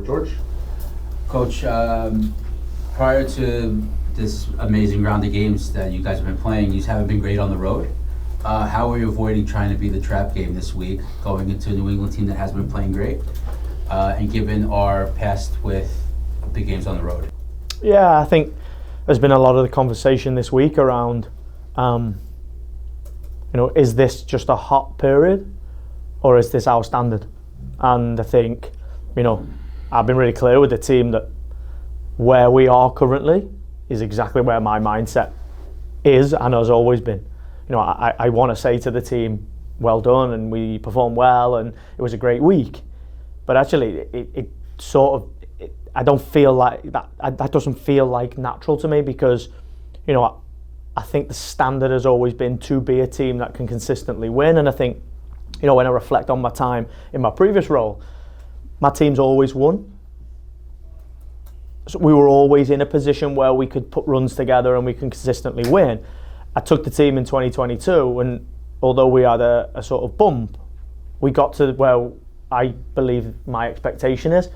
over George. Coach, prior to this amazing round of games that you guys have been playing, you haven't been great on the road. How are you avoiding trying to be the trap game this week, going into a New England team that hasn't been playing great, and given our past with big games on the road? Yeah, I think there's been a lot of the conversation this week around, is this just a hot period, or is this our standard? And I think, I've been really clear with the team that where we are currently is exactly where my mindset is and has always been. I want to say to the team, well done, and we performed well, and it was a great week. But actually, I don't feel like that doesn't feel like natural to me, because, I think the standard has always been to be a team that can consistently win. And I think, when I reflect on my time in my previous role, my team's always won. So we were always in a position where we could put runs together and we can consistently win. I took the team in 2022, and although we had a sort of bump, we got to where I believe my expectation is.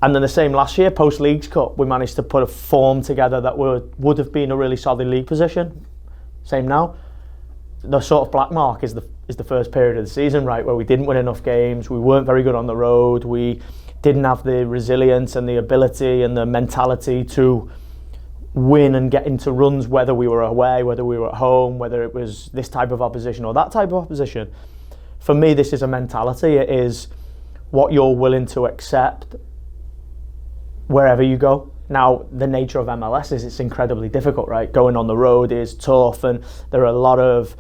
And then the same last year, post-Leagues Cup, we managed to put a form together that would have been a really solid league position. Same now. The sort of black mark is the first period of the season, right, where we didn't win enough games, we weren't very good on the road, we didn't have the resilience and the ability and the mentality to win and get into runs, whether we were away, whether we were at home, whether it was this type of opposition or that type of opposition. For me, this is a mentality. It is what you're willing to accept wherever you go. Now, the nature of MLS is it's incredibly difficult, right? Going on the road is tough, and there are a lot of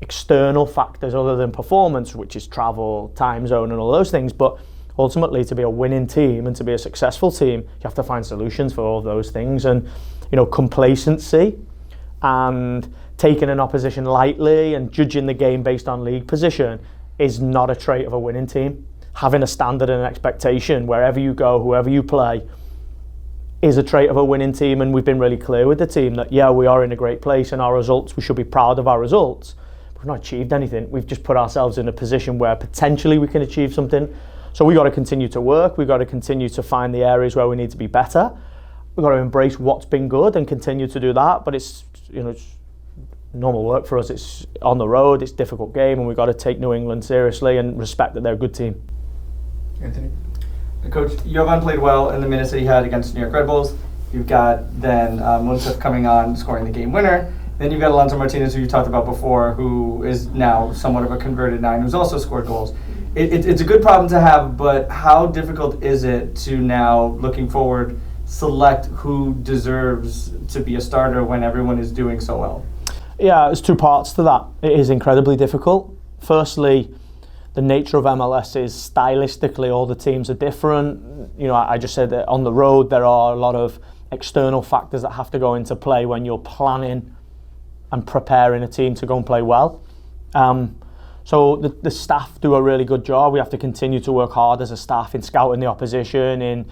external factors other than performance, which is travel, time zone, and all those things. But ultimately, to be a winning team and to be a successful team, you have to find solutions for all those things. And, complacency and taking an opposition lightly and judging the game based on league position is not a trait of a winning team. Having a standard and an expectation wherever you go, whoever you play, is a trait of a winning team. And we've been really clear with the team that, yeah, we are in a great place, and our results, we should be proud of our results. We've not achieved anything. We've just put ourselves in a position where potentially we can achieve something. So we've got to continue to work. We've got to continue to find the areas where we need to be better. We've got to embrace what's been good and continue to do that. But it's normal work for us. It's on the road. It's a difficult game, and we've got to take New England seriously and respect that they're a good team. Anthony? Coach, Jovan played well in the minutes that he had against New York Red Bulls. You've got then Mounsef coming on, scoring the game winner. Then you've got Alonso Martinez, who you talked about before, who is now somewhat of a converted nine, who's also scored goals. It's a good problem to have, but how difficult is it to now, looking forward, select who deserves to be a starter when everyone is doing so well? Yeah, there's two parts to that. It is incredibly difficult. Firstly, the nature of MLS is stylistically all the teams are different. I just said that on the road there are a lot of external factors that have to go into play when you're planning and preparing a team to go and play well. So the staff do a really good job. We have to continue to work hard as a staff in scouting the opposition, in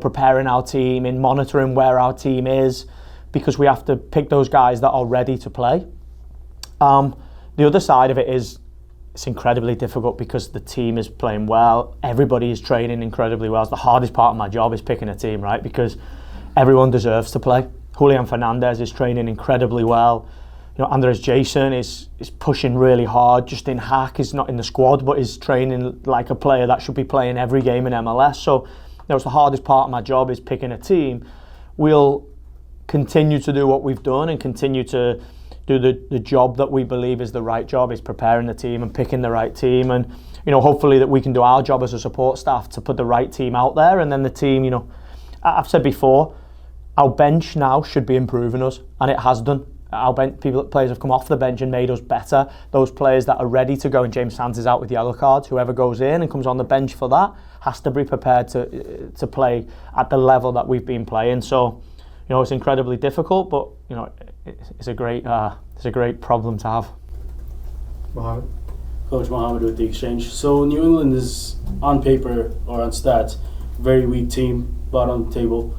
preparing our team, in monitoring where our team is, because we have to pick those guys that are ready to play. The other side of it is it's incredibly difficult because the team is playing well. Everybody is training incredibly well. It's the hardest part of my job is picking a team, right? Because everyone deserves to play. Julian Fernandez is training incredibly well. Andres Jason is pushing really hard. Justin Hack is not in the squad, but is training like a player that should be playing every game in MLS. So it's the hardest part of my job is picking a team. We'll continue to do what we've done and continue to do the job that we believe is the right job, is preparing the team and picking the right team, and hopefully that we can do our job as a support staff to put the right team out there. And then the team, I've said before, our bench now should be improving us, and it has done. Our players have come off the bench and made us better. Those players that are ready to go, and James Sands is out with yellow cards, whoever goes in and comes on the bench for that has to be prepared to play at the level that we've been playing. So it's incredibly difficult, but it's a great problem to have. Mohammed? Coach Mohammed with The Exchange. So New England is, on paper or on stats, very weak team, bottom of the table.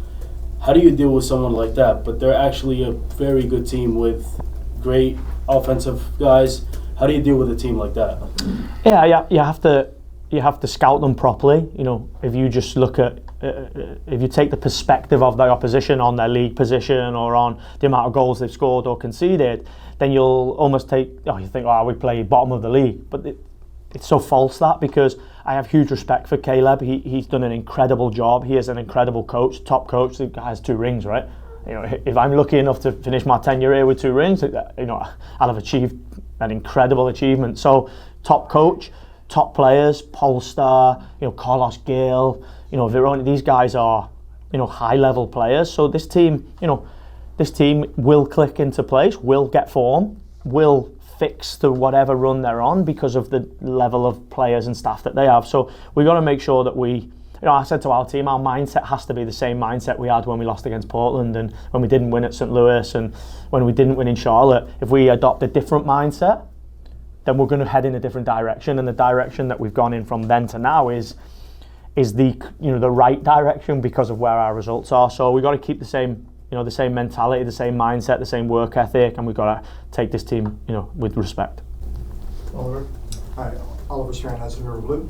How do you deal with someone like that? But they're actually a very good team with great offensive guys. How do you deal with a team like that? Yeah, you have to you have to scout them properly. You know, if you just look at, if you take the perspective of the opposition on their league position or on the amount of goals they've scored or conceded, then you'll almost you think, oh, we play bottom of the league. But it's so false, that, because I have huge respect for Caleb. He's done an incredible job. He is an incredible coach, top coach. The guy has 2 rings, right? You know, if I'm lucky enough to finish my tenure here with 2 rings, you know, I'll have achieved an incredible achievement. So, top coach, top players, Polestar, you know, Carlos Gale, you know, Veroni, these guys are, you know, high level players. So this team, you know, this team will click into place, will get form, will fix to whatever run they're on because of the level of players and staff that they have. So we've got to make sure that we, you know, I said to our team, our mindset has to be the same mindset we had when we lost against Portland and when we didn't win at St. Louis and when we didn't win in Charlotte. If we adopt a different mindset, then we're going to head in a different direction, and the direction that we've gone in from then to now is the, you know, the right direction because of where our results are. So we've got to keep the same, you know, the same mentality, the same mindset, the same work ethic, and we've got to take this team, you know, with respect. Oliver? Hi, Oliver Strand, Hudson River Blue.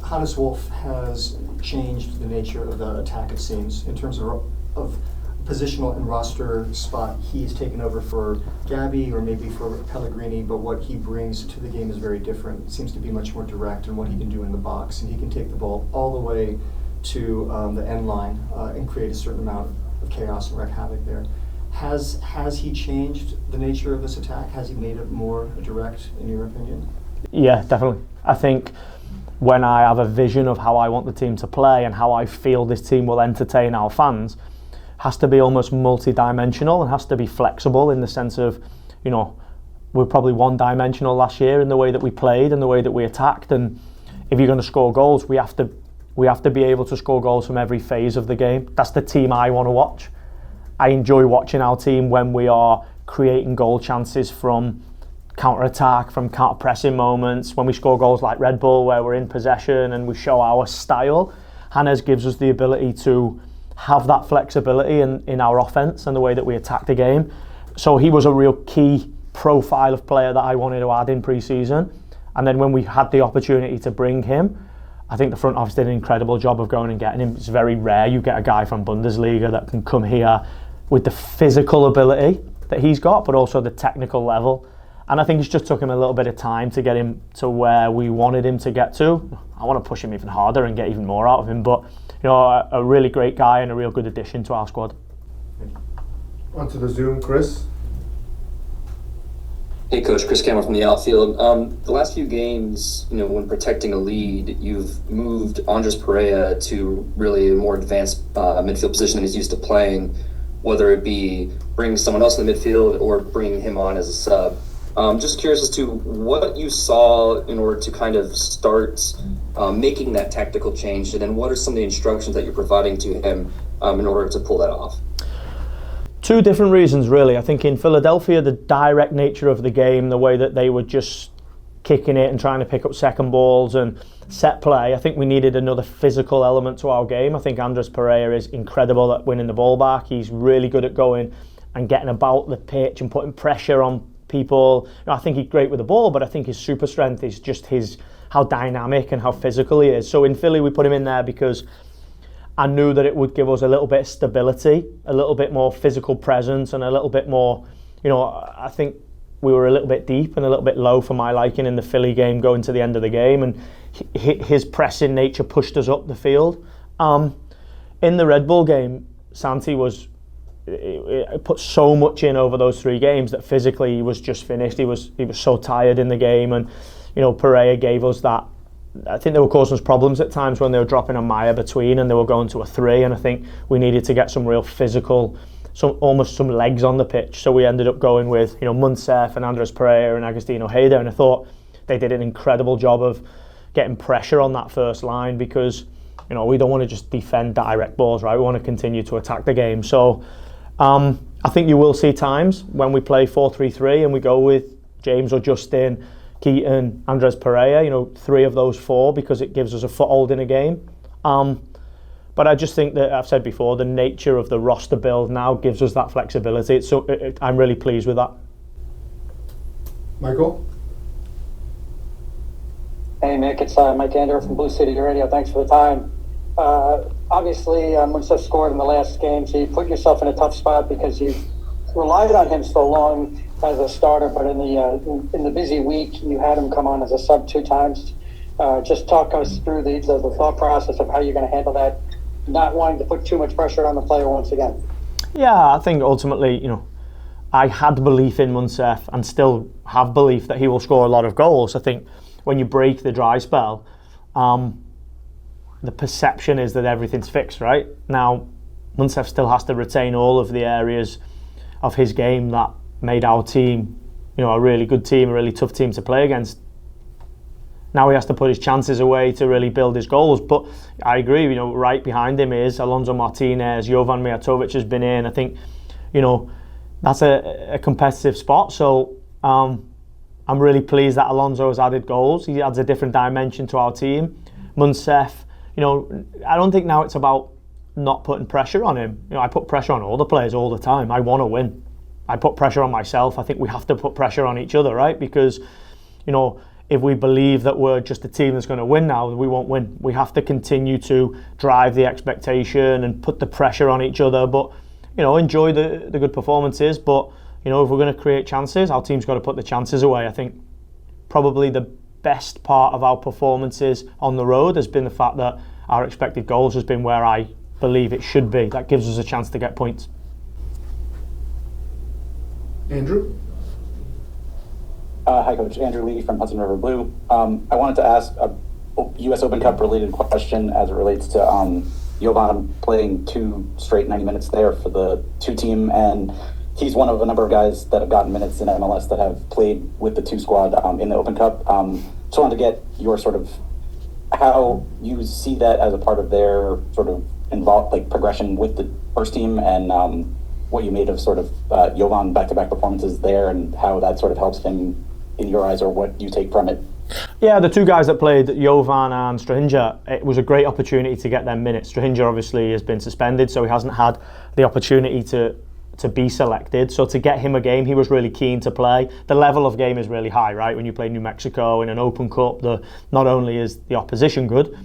Hannes Wolf has changed the nature of the attack, it seems, in terms of positional and roster spot. He's taken over for Gabi or maybe for Pellegrini, but what he brings to the game is very different. It seems to be much more direct in what he can do in the box, and he can take the ball all the way to the end line and create a certain amount of chaos and wreak havoc there. Has he changed the nature of this attack? Has he made it more direct, in your opinion? Yeah, definitely. I think when I have a vision of how I want the team to play and how I feel this team will entertain our fans, has to be almost multi-dimensional and has to be flexible in the sense of, you know, we're probably one-dimensional last year in the way that we played and the way that we attacked, and if you're going to score goals, we have to be able to score goals from every phase of the game. That's the team I want to watch. I enjoy watching our team when we are creating goal chances from counter-attack, from counter-pressing moments, when we score goals like Red Bull where we're in possession and we show our style. Hannes gives us the ability to have that flexibility in our offence and the way that we attack the game. So he was a real key profile of player that I wanted to add in pre-season. And then when we had the opportunity to bring him, I think the front office did an incredible job of going and getting him. It's very rare you get a guy from Bundesliga that can come here with the physical ability that he's got, but also the technical level. And I think it just took him a little bit of time to get him to where we wanted him to get to. I want to push him even harder and get even more out of him, but you know, a really great guy and a real good addition to our squad. On to the Zoom, Chris. Hey Coach, Chris Cameron from the outfield. The last few games, you know, when protecting a lead, you've moved Andres Pereira to really a more advanced midfield position than he's used to playing, whether it be bringing someone else in the midfield or bringing him on as a sub. Just curious as to what you saw in order to kind of start making that tactical change, and then what are some of the instructions that you're providing to him in order to pull that off? 2 different reasons, really. I think in Philadelphia, the direct nature of the game, the way that they were just kicking it and trying to pick up second balls and set play, I think we needed another physical element to our game. I think Andres Pereira is incredible at winning the ball back. He's really good at going and getting about the pitch and putting pressure on people. You know, I think he's great with the ball, but I think his super strength is just how dynamic and how physical he is. So in Philly, we put him in there because I knew that it would give us a little bit of stability, a little bit more physical presence, and a little bit more, you know, I think we were a little bit deep and a little bit low for my liking in the Philly game going to the end of the game, and his pressing nature pushed us up the field. In the Red Bull game, Santi put so much in over those 3 games that physically he was just finished. He was so tired in the game, and you know, Pereira gave us that. I think they were causing us problems at times when they were dropping on Maya between and they were going to a 3, and I think we needed to get some real physical, almost some legs on the pitch. So we ended up going with, you know, Mounsef and Andres Pereira and Agustin Ojeda, and I thought they did an incredible job of getting pressure on that first line because, you know, we don't want to just defend direct balls, right? We want to continue to attack the game. So I think you will see times when we play 4-3-3 and we go with James or Justin, Keaton, Andres Pereira, you know, 3 of those 4 because it gives us a foothold in a game. But I just think that, I've said before, the nature of the roster build now gives us that flexibility. I'm really pleased with that. Michael? Hey Mick, it's Mike Andrew from Blue City Radio. Thanks for the time. Obviously, Mounsef scored in the last game, so you put yourself in a tough spot because you relied on him so long as a starter. But in the busy week, you had him come on as a sub 2 times. Just talk us through the thought process of how you're going to handle that, not wanting to put too much pressure on the player once again. Yeah, I think ultimately, I had belief in Mounsef and still have belief that he will score a lot of goals. I think when you break the dry spell, the perception is that everything's fixed, right? Now, Mounsef still has to retain all of the areas of his game that made our team, a really good team, a really tough team to play against. Now he has to put his chances away to really build his goals. But I agree, right behind him is Alonso Martinez, Jovan Mijatovic has been in. I think, that's a competitive spot. So I'm really pleased that Alonso has added goals. He adds a different dimension to our team. Mounsef, I don't think now it's about not putting pressure on him. I put pressure on all the players all the time. I want to win. I put pressure on myself. I think we have to put pressure on each other, right? Because, if we believe that we're just a team that's going to win now, we won't win. We have to continue to drive the expectation and put the pressure on each other, but enjoy the good performances. But if we're going to create chances, our team's got to put the chances away. I think probably the best part of our performances on the road has been the fact that our expected goals has been where I believe it should be. That gives us a chance to get points. Andrew? Hi, Coach. Andrew Lee from Hudson River Blue. I wanted to ask a U.S. Open Cup related question as it relates to Jovan playing 2 straight 90 minutes there for the 2 team, and he's one of a number of guys that have gotten minutes in MLS that have played with the 2 squad in the Open Cup. Just wanted to get your sort of how you see that as a part of their sort of involved progression with the first team, and what you made of sort of Jovan back-to-back performances there, and how that sort of helps him in your eyes, or what you take from it. Yeah, the 2 guys that played, Jovan and Strahinja, it was a great opportunity to get them minutes. Strahinja obviously has been suspended, so he hasn't had the opportunity to be selected. So to get him a game, he was really keen to play. The level of game is really high, right? When you play New Mexico in an Open Cup, not only is the opposition good,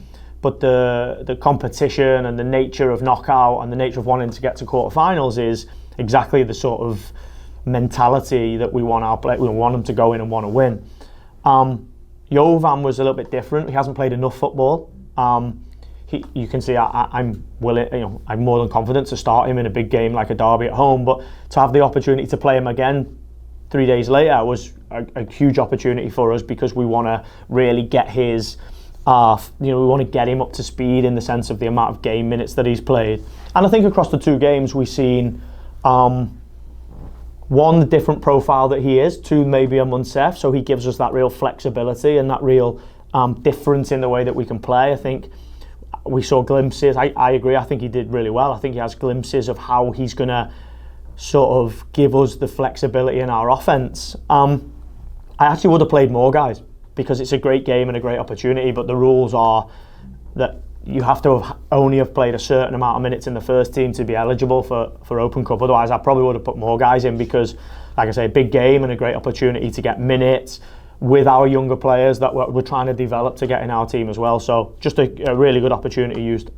but the competition and the nature of knockout and the nature of wanting to get to quarterfinals is exactly the sort of mentality that we want our play. We want them to go in and want to win. Jovan was a little bit different. He hasn't played enough football. You can see I'm willing. I'm more than confident to start him in a big game like a derby at home. But to have the opportunity to play him again 3 days later was a huge opportunity for us, because we want to really get his. We want to get him up to speed in the sense of the amount of game minutes that he's played. And I think across the 2 games we've seen. 1, the different profile that he is, 2, maybe a Mounsef, so he gives us that real flexibility and that real difference in the way that we can play. I think we saw glimpses. I agree, I think he did really well. I think he has glimpses of how he's going to sort of give us the flexibility in our offence. I actually would have played more guys, because it's a great game and a great opportunity, but the rules are that you have to only have played a certain amount of minutes in the first team to be eligible for Open Cup. Otherwise, I probably would have put more guys in, because, like I say, a big game and a great opportunity to get minutes with our younger players that we're trying to develop to get in our team as well. So just a really good opportunity used.